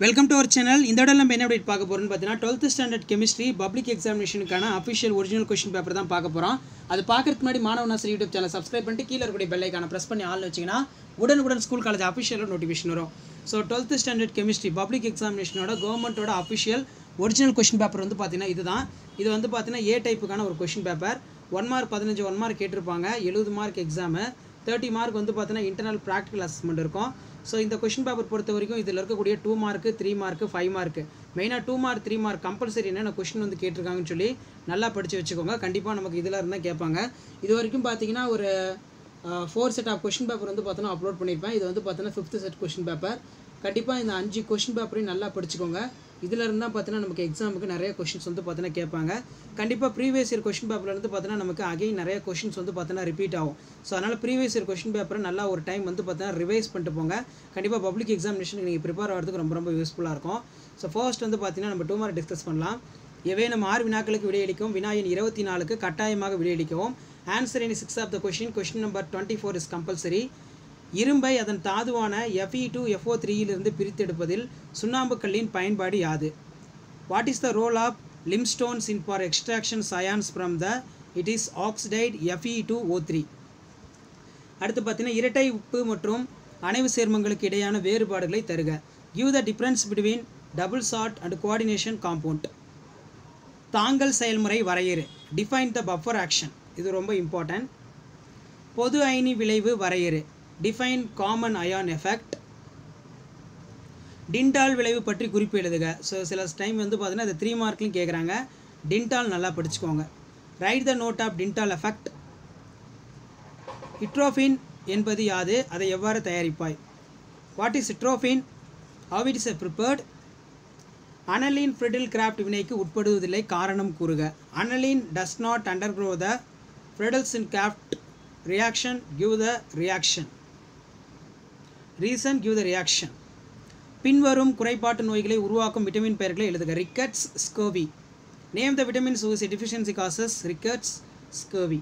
Welcome to our channel. இந்த இடம் நம்ம என்ன அப்டேட் பார்க்க போகிறோம்னு பார்த்தீங்கன்னா 12th ஸ்டாண்டர்ட் கெமிஸ்ட்ரி பப்ளிக் எக்ஸாமினேஷனுக்கான அஃபிஷியல் ஒரிஜினல் கொஸ்டின் பேப்பர் தான் பார்க்க போகிறோம். அது பார்க்கறதுக்கு முன்னாடி மாணவனாசர் யூடியூப் சேனல் சப்ஸ்கிரைப் பண்ணிட்டு கீழே இருக்கக்கூடிய பெல் ஐக்கானை ப்ரெஸ் பண்ணி ஆல் வச்சிங்கன்னா உடனுக்குடன் ஸ்கூல் காலேஜ் அஃபிஷியலோட நோட்டிஃபிகேஷன் வரும். So 12th standard chemistry public எக்ஸாமினேஷனோட கவர்மெண்ட்டோட அஃபிஷியல் ஒரிஜினல் கொஸ்டின் பேப்பர் வந்து பார்த்தீங்கன்னா இதுதான். இது வந்து பார்த்தீங்கன்னா ஏ டைப்புக்கான ஒரு கொஸ்டின் பேப்பர். 1 மார்க் 15 1 மார்க் கேட்டிருப்பாங்க. 70 மார்க் எக்ஸாமு, 30 மார்க் வந்து பார்த்தீங்கன்னா இன்டர்னல் ப்ராக்டிக்கல் அசஸ்மெண்ட் இருக்கும். ஸோ இந்த கொஸ்டின் பேப்பர் பொறுத்த வரைக்கும் இதில் இருக்கக்கூடிய 2 மார்க்கு 3 மார்க்கு 5 மார்க்கு மெயினாக 2 மார்க் 3 மார்க் கம்பல்சரி என்னென்ன கொஸ்டின் வந்து கேட்டிருக்காங்கன்னு சொல்லி நல்லா படித்து வச்சுக்கோங்க. கண்டிப்பாக நமக்கு இதில் இருந்தால் கேட்பாங்க. இது வரைக்கும் பார்த்தீங்கன்னா ஒரு 4 செட் ஆஃப் கொஸ்டின் பேப்பர் வந்து பார்த்தோன்னா அப்லோட் பண்ணியிருப்பேன். இது வந்து பார்த்தோன்னா 5th செட் கொஸ்டின் பேப்பர். கண்டிப்பாக இந்த 5 கொஸ்டின் பேப்பரையும் நல்லா படிச்சுக்கோங்க. இதில் இருந்தால் பார்த்தீங்கன்னா நமக்கு எக்ஸாமுக்கு நிறைய கொஸ்டின்ஸ் வந்து பார்த்தீங்கன்னா கேட்பாங்க. கண்டிப்பாக ப்ரீவியஸ் இயர் கொஸ்டின் பேப்பர்லேருந்து பார்த்தீங்கன்னா நமக்கு அகைன் நிறைய கொஸ்டின்ஸ் வந்து பார்த்தீங்கன்னா ரிப்பீட் ஆகும். ஸோ அதனால் ப்ரீவியஸ் இயர் கொஸ்டின் பேப்பரை நல்லா ஒரு டைம் வந்து பார்த்தீங்கன்னா ரிவைஸ் பண்ணிட்டு போங்க. கண்டிப்பாக பப்ளிக் எக்ஸாமினேஷனுக்கு நீங்கள் ப்ரிப்பேர் ஆகிறதுக்கு ரொம்ப யூஸ்ஃபுல்லாக இருக்கும். ஸோ ஃபர்ஸ்ட் வந்து பார்த்தீங்கன்னா நம்ம 2 மார்க் டிஸ்கஸ் பண்ணலாம். ஏவேனும் 6 வினாக்களுக்கு விடையளிக்கவும், வினா எண் 24க்கு கட்டாயமாக விடையளிக்கவும். Answer any 6 of the question number 24 is compulsory. இரும்பை அதன் தாதுவான Fe2FO3 பிரித்தெடுப்பதில் சுண்ணாம்புக்கல்லின் பயன்பாடு யாது? What is the role of limestones in for extraction science from the it is oxide Fe2O3. அடுத்து பார்த்தீங்கன்னா இரட்டை உப்பு மற்றும் அணைவு சேர்மங்களுக்கு இடையான வேறுபாடுகளை தருக. Give the difference between double salt and coordination compound. தாங்கல் செயல்முறை வரையறு. Define the buffer action. இது ரொம்ப இம்பார்ட்டன்ட். பொது அயனி விளைவு வரையறு. Define common ion effect. Tyndall விளைவு பற்றி குறிப்பு எழுதுக. ஸோ சில டைம் வந்து பார்த்தீங்கன்னா அது 3 மார்க்லையும் கேட்குறாங்க. டின்டால் நல்லா படிச்சுக்கோங்க. Write the note of Tyndall effect. ஹிட்ரோஃபின் என்பது யாது? அதை எவ்வாறு தயாரிப்பாய்? வாட் இஸ் ஹிட்ரோஃபின்? How it is prepared? Aniline Friedel Crafts வினைக்கு உட்படுவதில்லை, காரணம் கூறுக. Aniline does not undergo the Friedel's Crafts reaction. Give the reaction. Reason. Give the reaction. பின்வரும் குறைபாட்டு நோய்களை உருவாக்கும் விட்டமின் பெயர்களை எழுதுக. Rickets, scurvy. Name the vitamins whose deficiency causes rickets, scurvy.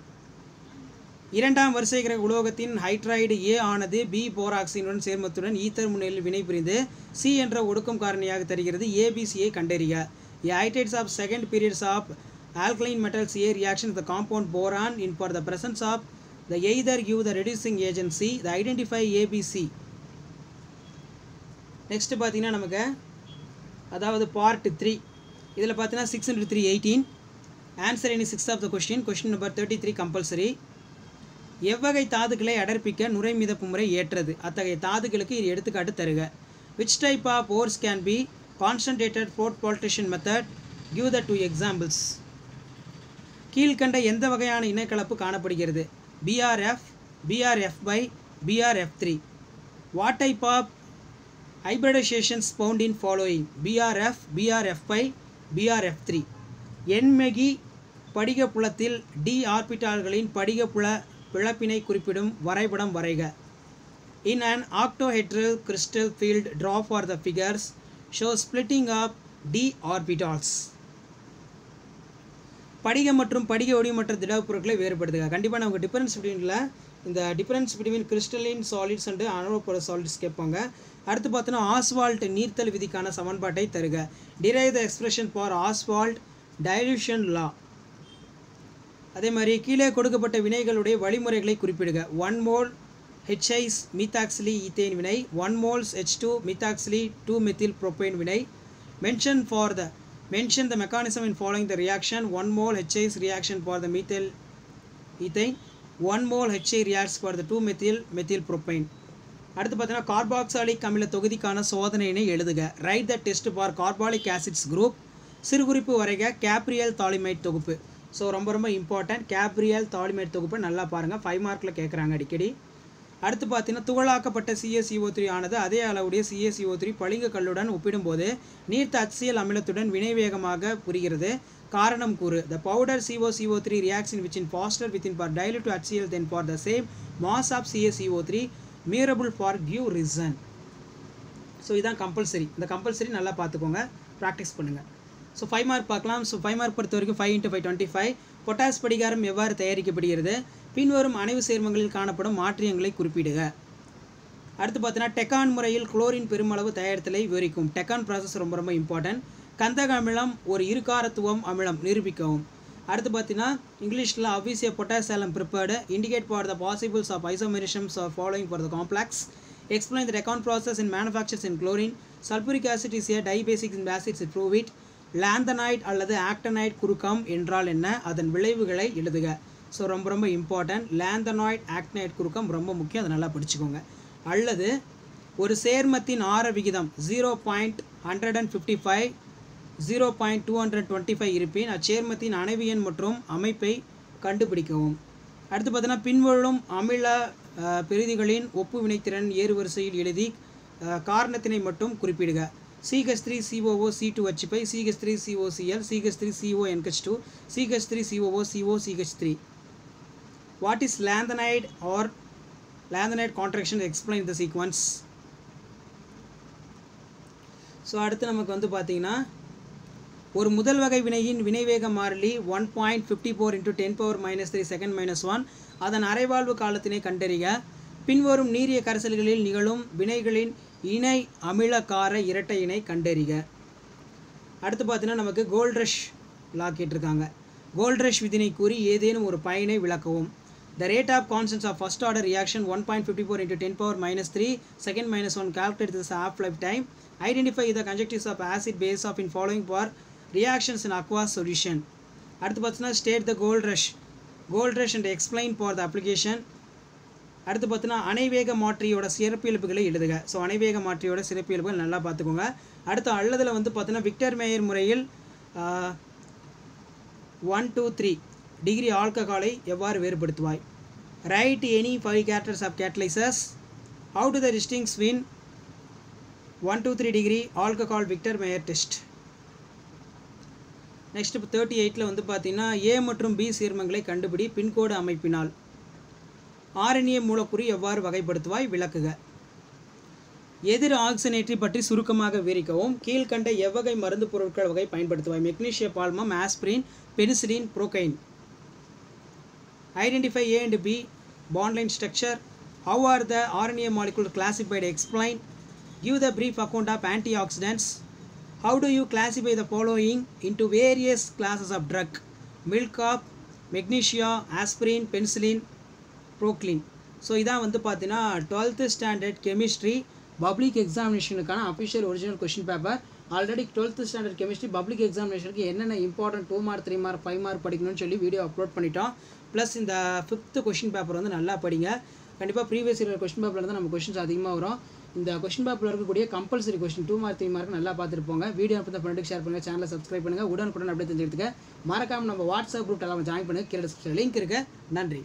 இரண்டாம் வரிசைக்கிற உலோகத்தின் ஹைட்ரைடு A ஆனது B போராக்சினுடன் சேர்மத்துடன் ஈத்தர் முன்னிலையில் வினைபுரிந்து C என்ற ஒடுக்கும் காரணியாக தருகிறது. ABCயை கண்டறிக. Hydrides of second periods of alkaline metals A reaction with the compound boron in for the presence of the either give the reducing agency. The identify ABC. Next பார்த்தீங்கன்னா நமக்கு அதாவது பார்ட் 3 இதில் பார்த்தீங்கன்னா 6 × 3 18. Answer any 6 of the question number 33 compulsory. எவ்வகை தாதுக்களை அடர்ப்பிக்க நுரை மிதப்பு முறை ஏற்றது? அத்தகைய தாதுகளுக்கு இது எடுத்துக்காட்டு தருக. Which type of ores can be concentrated flotation method? Give the 2 examples. கீழ்கண்ட எந்த வகையான இனக்கலப்பு காணப்படுகிறது? BRF, BRF/BRF3. What type of hybridisations found in following? BRF, BRF5, BRF3. எண்மெகி படிகப்புலத்தில் D ஆர்பிட்டால்களின் படிகப்புல பிளப்பினை குறிப்பிடும் வரைபடம் வரைக. இன் an octahedral crystal field draw for the figures show splitting of D orbitals. படிக மற்றும் படிக ஒளிமற்ற திடப்பொருட்களை வேறுபடுத்துக. கண்டிப்பாக நமக்கு டிஃபரன்ஸ் பிட்வீனில் இந்த difference between crystalline solids and amorphous solids கேட்பாங்க. அடுத்து பார்த்தோன்னா ஆஸ்வால்ட் நீர்த்தல் விதிக்கான சமன்பாட்டை தருக. Derive the expression for Ostwald dilution law. அதே மாதிரி கீழே கொடுக்கப்பட்ட வினைகளுடைய வழிமுறைகளை குறிப்பிடுக. 1 mol H6 மீத்தாக்சிலி ஈத்தேன் வினை, 1 moles H2 மீத்தாக்சிலி 2 மெத்தில் புரோப்பேன் வினை. Mention the mechanism in following the reaction. 1 mol H6 reaction for the methyl ethane, 1 mol HI reacts for the 2 methyl propane. அடுத்து பார்த்தீங்கன்னா கார்பாக்சாலிக் அமில தொகுதிக்கான சோதனையினை எழுதுக. Write the test for carbolic acids group. சிறுகுறிப்பு வரைக. Gabriel தாலிமைட் தொகுப்பு. ஸோ ரொம்ப இம்பார்ட்டன்ட். கேப்ரியல் தாலிமைட் தொகுப்பை நல்லா பாருங்கள். 5 மார்க்கில் கேட்குறாங்க அடிக்கடி. அடுத்து பார்த்தீங்கன்னா துகளாக்கப்பட்ட CaCO3 ஆனது அதே அளவுடைய CaCO3 பளிங்கு கல்லுடன் ஒப்பிடும்போது நீர்த்த HCl அமிலத்துடன் வினைவேகமாக புரிகிறது. காரணம் கூறு. The powder CaCO3 reaction which in faster within for dilute to HCl than for the same mass of CaCO3 measurable for give reason. So இதான் கம்பல்சரி. இந்த கம்பல்சரி நல்லா பார்த்துக்கோங்க, ப்ராக்டிஸ் பண்ணுங்கள். ஸோ 5 மார்க் பார்க்கலாம். ஸோ 5 மார்க் பொறுத்த வரைக்கும் 5 × 5 25. Potash படிகாரம் எவ்வாறு தயாரிக்கப்படுகிறது? பின்வரும் அணைவு சேர்மங்களில் காணப்படும் மாற்றியங்களை குறிப்பிடுக. அடுத்து பார்த்தீங்கன்னா டெக்கான் முறையில் குளோரின் பெருமளவு தயாரித்தலை விவரிக்கும். டெக்கான் ப்ராசஸ் ரொம்ப ரொம்ப இம்பார்ட்டன்ட். கந்தக அமிலம் ஒரு இருகாரத்துவம் அமிலம் நிரூபிக்கவும். அடுத்து பார்த்தீங்கன்னா இங்கிலீஷில் obviously potassium prepared indicate for the possibles of isomerisms or following for the complex. Explain the Deccan process in manufactures in chlorine. Sulfuric acid is a dibasic in acids, prove it. Lanthanide அல்லது ஆக்டனைட் குறுக்கம் என்றால் என்ன, அதன் விளைவுகளை எழுதுக. So ரொம்ப ரொம்ப important. லாந்தனாய்ட் ஆக்டனைட் குறுக்கம் ரொம்ப முக்கியம், அதை நல்லா படிச்சுக்கோங்க. அல்லது ஒரு சேர்மத்தின் ஆர விகிதம் 0.155 0.225 இருப்பின் அச்சேர்மத்தின் அணைவியன் மற்றும் அமைப்பை கண்டுபிடிக்கவும். அடுத்து பார்த்தீங்கன்னா பின்வரும் அமில பெரிதிகளின் ஒப்பு வினைத்திறன் ஏறுவரிசையில் எழுதி காரணத்தினை மட்டும் குறிப்பிடுக. CH3COO C2H5 CH3COCl CH3CONH2 CH3COO CH3. What is lanthanide or lanthanide contraction? Explain the sequence. So அடுத்து நமக்கு வந்து பார்த்தீங்கன்னா ஒரு முதல் வகை வினையின் வினைவேக மாறிலி 1.54 × 10⁻³ செகண்ட் -1 அதன் அரைவாழ்வு காலத்தினை கண்டறிக. பின்வரும் நீரிய கரைசல்களில் நிகழும் வினைகளின் இணை அமிலகார இரட்டை இணை கண்டறிக. அடுத்து பார்த்தீங்கன்னா நமக்கு கோல்ட்ரஷ் லா கேட்டிருக்காங்க. கோல்ட்ரஷ் விதினை கூறி ஏதேனும் ஒரு பயனை விளக்கவும். The rate of constants of first order reaction 1.54 × 10⁻³ second -1 calculate this half-life time. Identify the conjunctives of acid base of in following for reactions in aqueous solution. அடுத்து பார்த்தீங்கன்னா state the gold rush and explain for the application. அடுத்து பார்த்தீங்கன்னா அணைவேக மாற்றியோட சிறப்பியல்புகளை எழுதுக. So அணைவேக மாற்றியோட சிறப்பியல்புகள் நல்லா பார்த்துக்கோங்க. அடுத்து அல்லதில் வந்து பார்த்தீங்கன்னா விக்டர் மேயர் முறையில் 1 to 3 டிகிரி ஆல்கஹாலை எவ்வாறு வேறுபடுத்துவாய். Write any 5 characters of catalysis. How do the distinguish between 1 to 3 degree alcohol Victor Meyer test. Next 38ல் வந்து பார்த்தீங்கன்னா ஏ மற்றும் பி சேர்மங்களை கண்டுபிடி பின்கோடு அமைப்பினால். RNA மூலக்கூறு எவ்வாறு வகைப்படுத்துவாய் விளக்குக. எதிர் ஆக்சிஜனேற்றி பற்றி சுருக்கமாக விவரிக்கவும். கீழ்கண்ட எவ்வகை மருந்து பொருட்கள் வகை பயன்படுத்துவாய். மெக்னீசிய பால்மம், aspirin, penicillin, procaine. Identify A and B bond line structure. How are the RNA molecules classified? Explain. Give the brief account of antioxidants. How do you classify the following into various classes of drug? Milk of magnesia, aspirin, penicillin, proclin. So இதான் வந்து பார்த்தீங்கன்னா 12th standard chemistry public எக்ஸாமினேஷனுக்கான official original question paper. Already 12th standard chemistry public எக்ஸாமினேஷனுக்கு என்னென்ன important 2 mark 3 mark 5 mark படிக்கணும்னு சொல்லி video upload பண்ணிட்டோம். Plus இந்த 5th கொஷின் பேப்பர் வந்து நல்லா படிங்க. கண்டிப்பாக ப்ரீவியஸ் இயர் கொஷின் பேப்பரில் தான் நம்ம கொஷின்ஸ் அதிகமாக வரும். இந்த கொஷின் பேப்பரில் இருக்கக்கூடிய கம்பல்சரி கொஷின் 2 மார்க் 3 மார்க் நல்லா பார்த்துட்டு போங்க. வீடியோ அப்போ தான் ஃப்ரெண்டுக்கு ஷேர் பண்ணுங்கள், சேனலை சப்ஸ்கிரைப் பண்ணுங்கள். உடனுக்குடன் அப்படியே தெரிஞ்சுக்கிறதுக்கு மறக்காமல் நம்ம வாட்ஸ்அப் குரூப் எல்லாம் ஜாயின் பண்ணுங்கள். கீழே டிஸ்கிரிப்ஷன் லிங்க் இருக்குது. நன்றி.